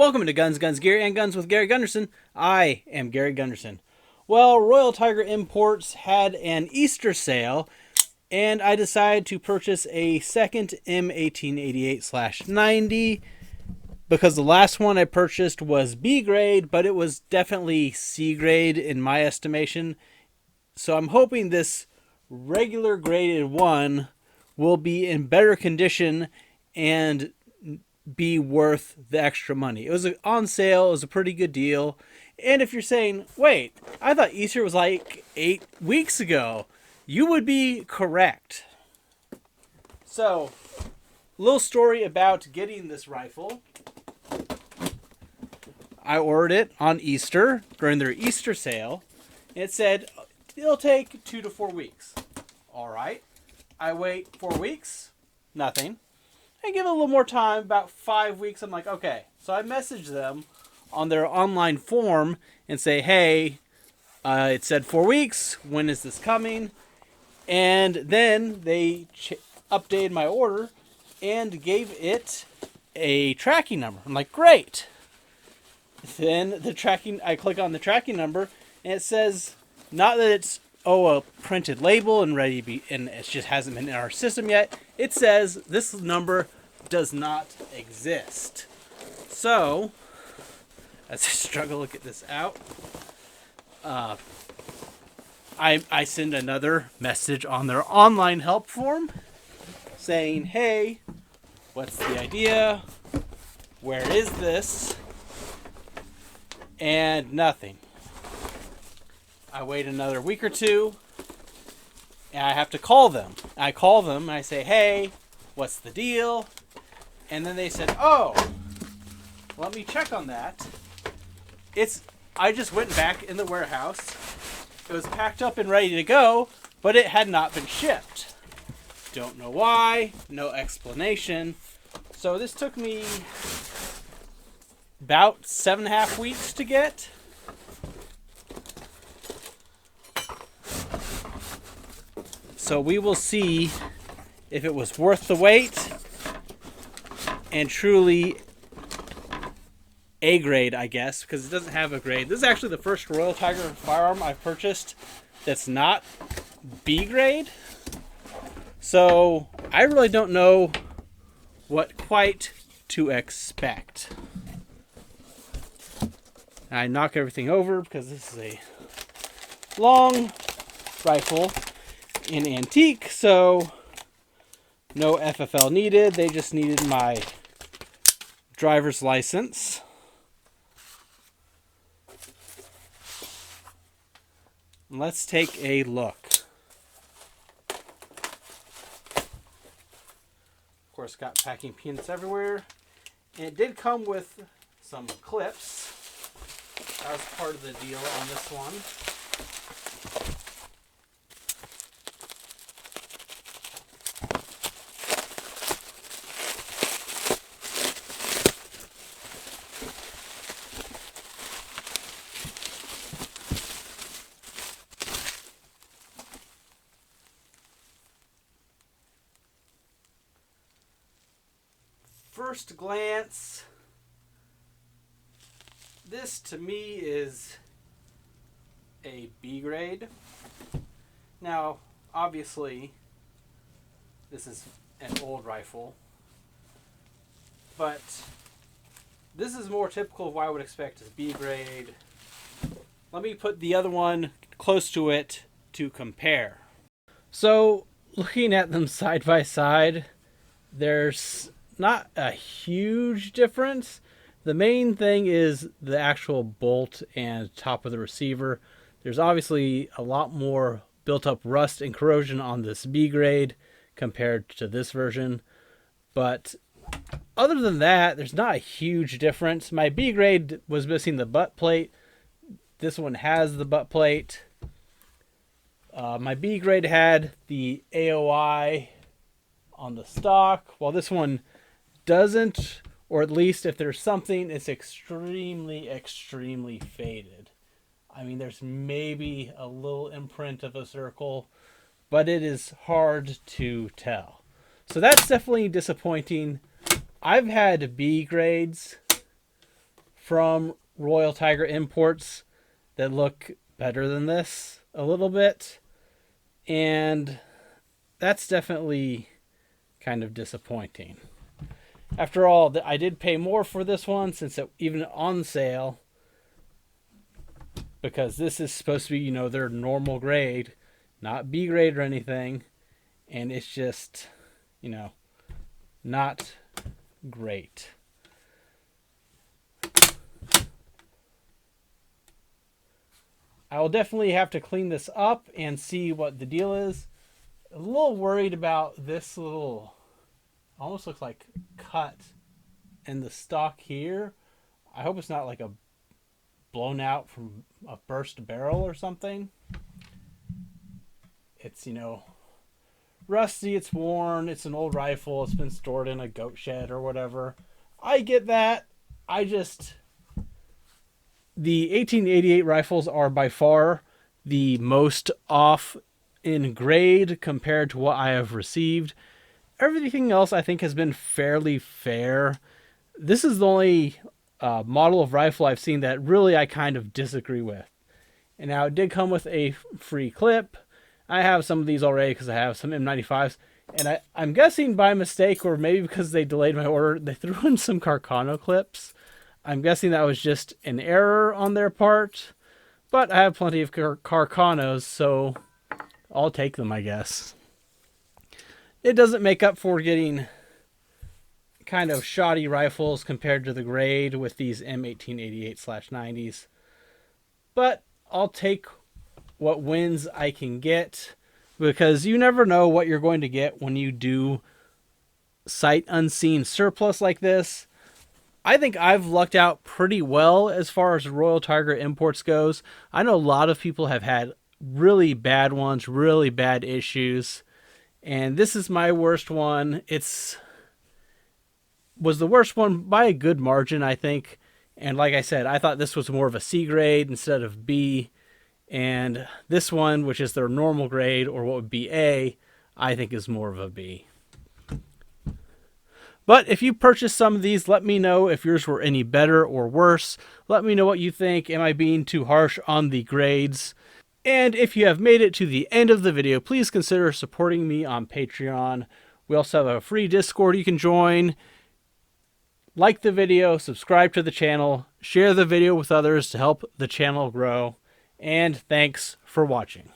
Welcome to Guns, Guns, Gear, and Guns with Gary Gunderson. I am Gary Gunderson. Well, Royal Tiger Imports had an Easter sale, and I decided to purchase a second M1888/90 because the last one I purchased was B grade, but it was definitely C grade in my estimation. So I'm hoping this regular graded one will be in better condition and be worth the extra money. It was on sale. It was a pretty good deal. And if you're saying, wait, I thought Easter was like 8 weeks ago, you would be correct. So, little story about getting this rifle. I ordered it on Easter during their Easter sale. It said it'll take 2 to 4 weeks. All right. I wait 4 weeks. Nothing. I give it a little more time, about 5 weeks. I'm like, okay. So I message them on their online form and say, hey, it said 4 weeks. When is this coming? And then they updated my order and gave it a tracking number. I'm like, great. Then I click on the tracking number and it says, not that it's a printed label and ready to be, and it just hasn't been in our system yet. It says this number does not exist. So, as I struggle to get this out, I send another message on their online help form saying, hey, what's the idea? Where is this? And nothing. I wait another week or two, and I have to call them. I call them, and I say, hey, what's the deal? And then they said, oh, let me check on that. I just went back in the warehouse. It was packed up and ready to go, but it had not been shipped. Don't know why, no explanation. So this took me about 7.5 weeks to get. So we will see if it was worth the wait and truly A grade, I guess, because it doesn't have a grade. This is actually the first Royal Tiger firearm I've purchased that's not B grade. So I really don't know what quite to expect. I knock everything over because this is a long rifle in antique, so no FFL needed. They just needed my driver's license. Let's take a look. Of course, got packing peanuts everywhere. And it did come with some clips. That was part of the deal on this one. First glance, this to me is a B grade. Now, obviously, this is an old rifle, but this is more typical of what I would expect as B grade. Let me put the other one close to it to compare. So, looking at them side by side, there's not a huge difference. The main thing is the actual bolt and top of the receiver. There's obviously a lot more built up rust and corrosion on this B grade compared to this version. But other than that, there's not a huge difference. My B grade was missing the butt plate. This one has the butt plate. My B grade had the AOI on the stock, while this one doesn't, or at least if there's something, it's extremely faded. I mean, there's maybe a little imprint of a circle, but it is hard to tell. So that's definitely disappointing. I've had B grades from Royal Tiger imports that look better than this a little bit. And that's definitely kind of disappointing. After all, I did pay more for this one since it even on sale, because this is supposed to be, you know, their normal grade, not B grade or anything, and it's just, you know, not great. I will definitely have to clean this up and see what the deal is. A little worried about this little, almost looks like cut in the stock here. I hope it's not like a blown out from a burst barrel or something. It's, you know, rusty, it's worn, it's an old rifle, it's been stored in a goat shed or whatever. I get that. The 1888 rifles are by far the most off in grade compared to what I have received. Everything else I think has been fairly fair. This is the only model of rifle I've seen that really I kind of disagree with. And now it did come with a free clip. I have some of these already because I have some M95s. And I'm guessing by mistake, or maybe because they delayed my order, they threw in some Carcano clips. I'm guessing that was just an error on their part. But I have plenty of Carcanos, so I'll take them, I guess. It doesn't make up for getting kind of shoddy rifles compared to the grade with these M1888/90s. But I'll take what wins I can get, because you never know what you're going to get when you do sight unseen surplus like this. I think I've lucked out pretty well as far as Royal Tiger imports goes. I know a lot of people have had really bad ones, really bad issues, and this is my worst one. Was the worst one by a good margin, I think. And like I said, I thought this was more of a C grade instead of B. And this one, which is their normal grade, or what would be A, I think is more of a B. But if you purchased some of these, let me know if yours were any better or worse. Let me know what you think. Am I being too harsh on the grades? And if you have made it to the end of the video, please consider supporting me on Patreon. We also have a free Discord you can join. Like the video, subscribe to the channel, share the video with others to help the channel grow. And thanks for watching.